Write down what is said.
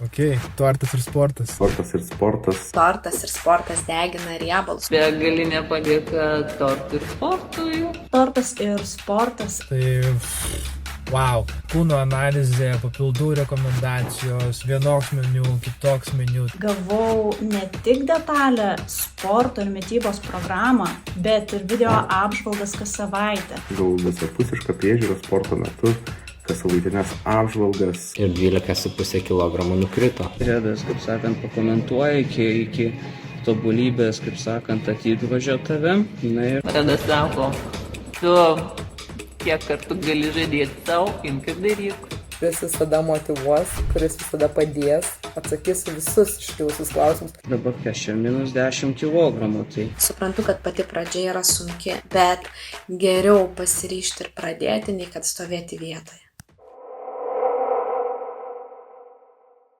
Ok, tortas ir sportas. Tortas ir sportas. Tortas ir sportas degina riebalus. Begalinė padėka tortui ir sportui. Tortas ir sportas. Tai, wow, kūno analizė, papildų rekomendacijos, vienoks meniu, kitoks meniu. Gavau ne tik detalę sporto ir mitybos programą, bet ir video apžvalgas kas savaitę. Gavau visapusišką priežiūrą sporto metu, kas savaitinės apžvalgas. Ir 12,5 kg nukrito. Redas, kaip sakant, pakomentuoja iki tobulybės, kaip sakant, atidvažio tave. Na ir Redas sako, tu kiek kartų gali žadėti savo, imk ir daryk. Kuris visada motyvuos, kuris visada padės, atsakys visus iškilusius klausimus. Dabar aš minus 10 kg. Tai Suprantu, kad pati pradžia yra sunki, bet geriau pasiryžti ir pradėti, nei kad stovėti vietoje.